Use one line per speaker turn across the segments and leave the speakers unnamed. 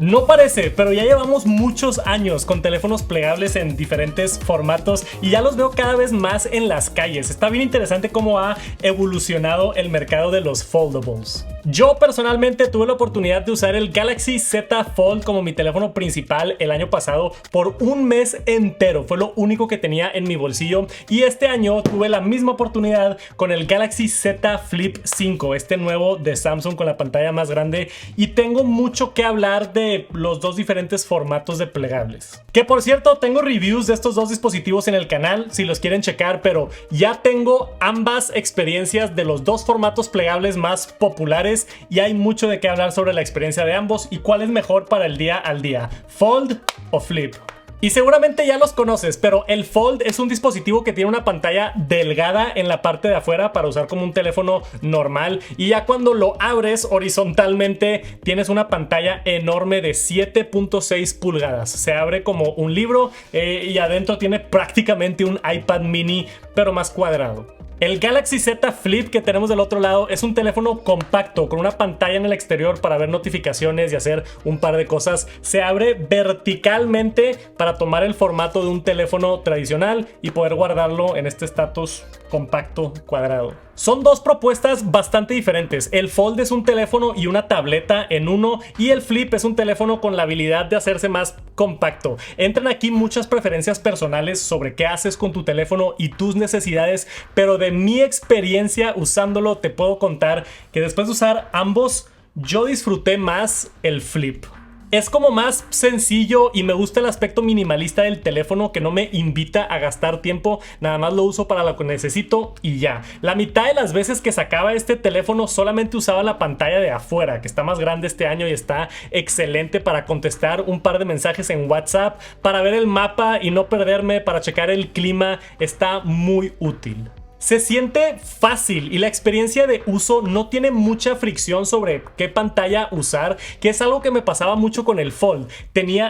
No parece, pero ya llevamos muchos años con teléfonos plegables en diferentes formatos y ya los veo cada vez más en las calles. Está bien interesante cómo ha evolucionado el mercado de los foldables. Yo personalmente tuve la oportunidad de usar el Galaxy Z Fold como mi teléfono principal el año pasado por un mes entero. Fue lo único que tenía en mi bolsillo y este año tuve la misma oportunidad con el Galaxy Z Flip 5, este nuevo de Samsung con la pantalla más grande, y tengo mucho que hablar de los dos diferentes formatos de plegables. Que por cierto, tengo reviews de estos dos dispositivos en el canal si los quieren checar, pero ya tengo ambas experiencias de los dos formatos plegables más populares y hay mucho de qué hablar sobre la experiencia de ambos y cuál es mejor para el día al día, Fold o Flip. Y seguramente ya los conoces, pero el Fold es un dispositivo que tiene una pantalla delgada en la parte de afuera para usar como un teléfono normal, y ya cuando lo abres horizontalmente tienes una pantalla enorme de 7.6 pulgadas. Se abre como un libro y adentro tiene prácticamente un iPad mini, pero más cuadrado. El Galaxy Z Flip que tenemos del otro lado es un teléfono compacto con una pantalla en el exterior para ver notificaciones y hacer un par de cosas. Se abre verticalmente para tomar el formato de un teléfono tradicional y poder guardarlo en este estatus compacto cuadrado. Son dos propuestas bastante diferentes. El Fold es un teléfono y una tableta en uno, y el Flip es un teléfono con la habilidad de hacerse más compacto. Entran aquí muchas preferencias personales sobre qué haces con tu teléfono y tus necesidades, pero de mi experiencia usándolo te puedo contar que después de usar ambos, yo disfruté más el Flip. Es como más sencillo y me gusta el aspecto minimalista del teléfono, que no me invita a gastar tiempo, nada más lo uso para lo que necesito y ya. La mitad de las veces que sacaba este teléfono solamente usaba la pantalla de afuera, que está más grande este año y está excelente para contestar un par de mensajes en WhatsApp, para ver el mapa y no perderme, para checar el clima. Está muy útil. Se siente fácil y la experiencia de uso no tiene mucha fricción sobre qué pantalla usar, que es algo que me pasaba mucho con el Fold.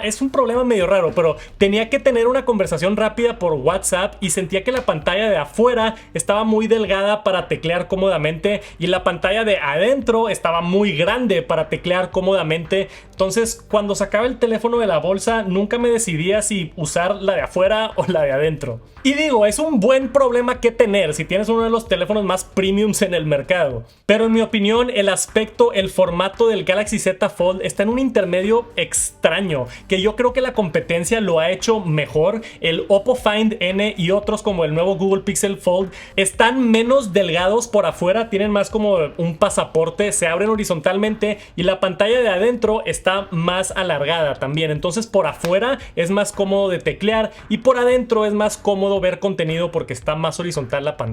Es un problema medio raro, pero tenía que tener una conversación rápida por WhatsApp y sentía que la pantalla de afuera estaba muy delgada para teclear cómodamente y la pantalla de adentro estaba muy grande para teclear cómodamente. Entonces, cuando sacaba el teléfono de la bolsa, nunca me decidía si usar la de afuera o la de adentro. Y digo, es un buen problema que tener si tienes uno de los teléfonos más premiums en el mercado. Pero en mi opinión, el formato del Galaxy Z Fold está en un intermedio extraño, que yo creo que la competencia lo ha hecho mejor. El Oppo Find N y otros como el nuevo Google Pixel Fold están menos delgados por afuera, tienen más como un pasaporte, se abren horizontalmente y la pantalla de adentro está más alargada también. Entonces por afuera es más cómodo de teclear y por adentro es más cómodo ver contenido porque está más horizontal la pantalla.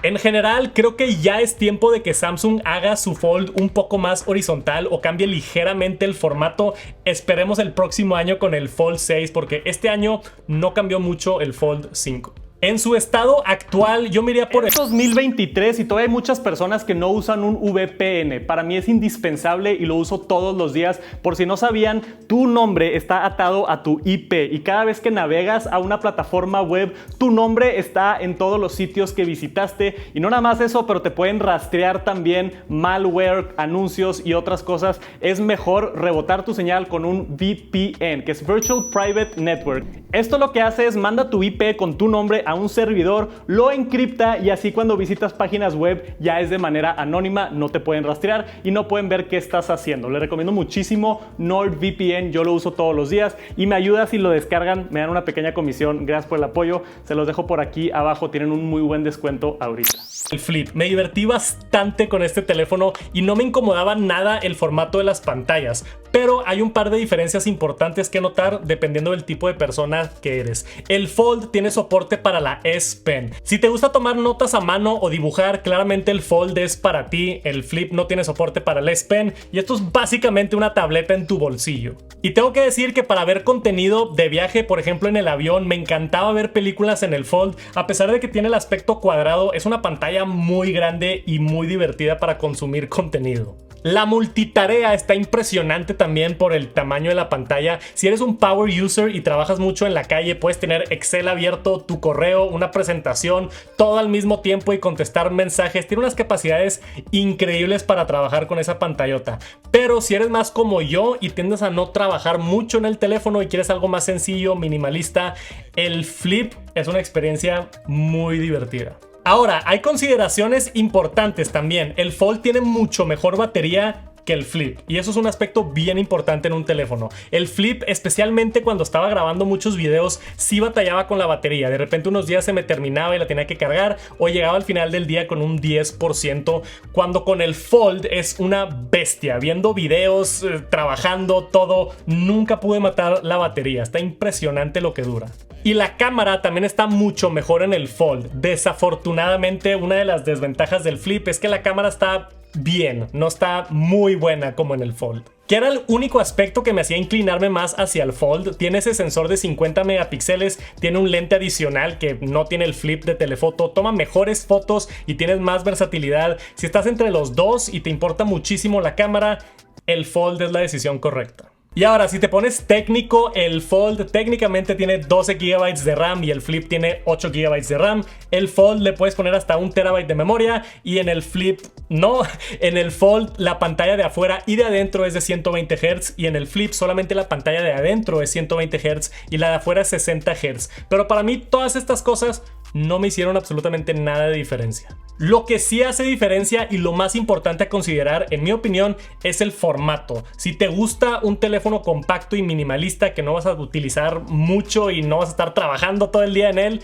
En general, creo que ya es tiempo de que Samsung haga su Fold un poco más horizontal o cambie ligeramente el formato. Esperemos el próximo año con el Fold 6, porque este año no cambió mucho el Fold 5. En su estado actual, yo me iría por el 2023 y todavía hay muchas personas que no usan un VPN. Para mí es indispensable y lo uso todos los días. Por si no sabían, tu nombre está atado a tu IP y cada vez que navegas a una plataforma web, tu nombre está en todos los sitios que visitaste. Y no nada más eso, pero te pueden rastrear también malware, anuncios y otras cosas. Es mejor rebotar tu señal con un VPN, que es Virtual Private Network. Esto lo que hace es manda tu IP con tu nombre a un servidor, lo encripta y así cuando visitas páginas web ya es de manera anónima, no te pueden rastrear y no pueden ver qué estás haciendo. Les recomiendo muchísimo NordVPN, yo lo uso todos los días y me ayuda si lo descargan, me dan una pequeña comisión. Gracias por el apoyo, se los dejo por aquí abajo, tienen un muy buen descuento ahorita. El Flip, me divertí bastante con este teléfono y no me incomodaba nada el formato de las pantallas, pero hay un par de diferencias importantes que notar dependiendo del tipo de persona que eres. El Fold tiene soporte para la S Pen. Si te gusta tomar notas a mano o dibujar, claramente el Fold es para ti. El Flip no tiene soporte para la S Pen y esto es básicamente una tableta en tu bolsillo. Y tengo que decir que para ver contenido de viaje, por ejemplo en el avión, me encantaba ver películas en el Fold. A pesar de que tiene el aspecto cuadrado, es una pantalla muy grande y muy divertida para consumir contenido. La multitarea está impresionante también por el tamaño de la pantalla. Si eres un power user y trabajas mucho en la calle, puedes tener Excel abierto, tu correo, una presentación, todo al mismo tiempo y contestar mensajes. Tiene unas capacidades increíbles para trabajar con esa pantallota. Pero si eres más como yo y tiendes a no trabajar mucho en el teléfono y quieres algo más sencillo, minimalista, el Flip es una experiencia muy divertida. Ahora, hay consideraciones importantes también. El Fold tiene mucho mejor batería que el Flip, y eso es un aspecto bien importante en un teléfono. El Flip, especialmente cuando estaba grabando muchos videos, sí batallaba con la batería. De repente unos días se me terminaba y la tenía que cargar, o llegaba al final del día con un 10%, cuando con el Fold es una bestia. Viendo videos, trabajando, todo, nunca pude matar la batería. Está impresionante lo que dura. Y la cámara también está mucho mejor en el Fold. Desafortunadamente, una de las desventajas del Flip es que la cámara está bien, no está muy buena como en el Fold, que era el único aspecto que me hacía inclinarme más hacia el Fold. Tiene ese sensor de 50 megapíxeles, tiene un lente adicional que no tiene el Flip de telefoto, toma mejores fotos y tienes más versatilidad. Si estás entre los dos y te importa muchísimo la cámara, el Fold es la decisión correcta. Y ahora, si te pones técnico, el Fold técnicamente tiene 12 GB de RAM y el Flip tiene 8 GB de RAM. El Fold le puedes poner hasta 1 TB de memoria y en el Flip no. En el Fold la pantalla de afuera y de adentro es de 120 Hz y en el Flip solamente la pantalla de adentro es 120 Hz y la de afuera es 60 Hz. Pero para mí todas estas cosas no me hicieron absolutamente nada de diferencia. Lo que sí hace diferencia y lo más importante a considerar, en mi opinión, es el formato. Si te gusta un teléfono compacto y minimalista que no vas a utilizar mucho y no vas a estar trabajando todo el día en él,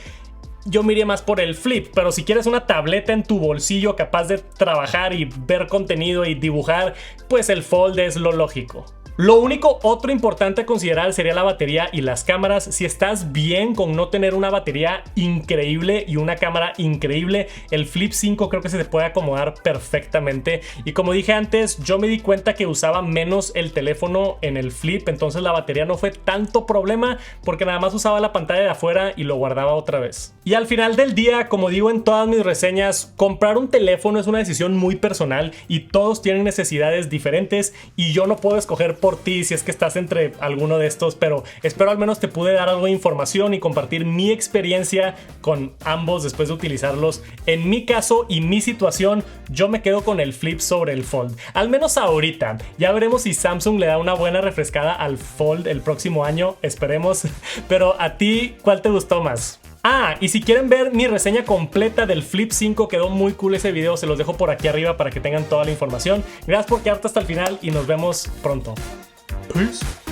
yo me iría más por el Flip. Pero si quieres una tableta en tu bolsillo capaz de trabajar y ver contenido y dibujar, pues el Fold es lo lógico. Lo único otro importante a considerar sería la batería y las cámaras. Si estás bien con no tener una batería increíble y una cámara increíble, el Flip 5 creo que se te puede acomodar perfectamente. Y como dije antes, yo me di cuenta que usaba menos el teléfono en el Flip, entonces la batería no fue tanto problema porque nada más usaba la pantalla de afuera y lo guardaba otra vez. Y al final del día, como digo en todas mis reseñas, comprar un teléfono es una decisión muy personal y todos tienen necesidades diferentes y yo no puedo escoger por ti si es que estás entre alguno de estos, pero espero al menos te pude dar algo de información y compartir mi experiencia con ambos después de utilizarlos. En mi caso y mi situación, yo me quedo con el Flip sobre el Fold, al menos ahorita. Ya veremos si Samsung le da una buena refrescada al Fold el próximo año, esperemos. Pero a ti, ¿cuál te gustó más? Ah, y si quieren ver mi reseña completa del Flip 5, quedó muy cool ese video, se los dejo por aquí arriba para que tengan toda la información. Gracias por quedarte hasta el final y nos vemos pronto. Peace.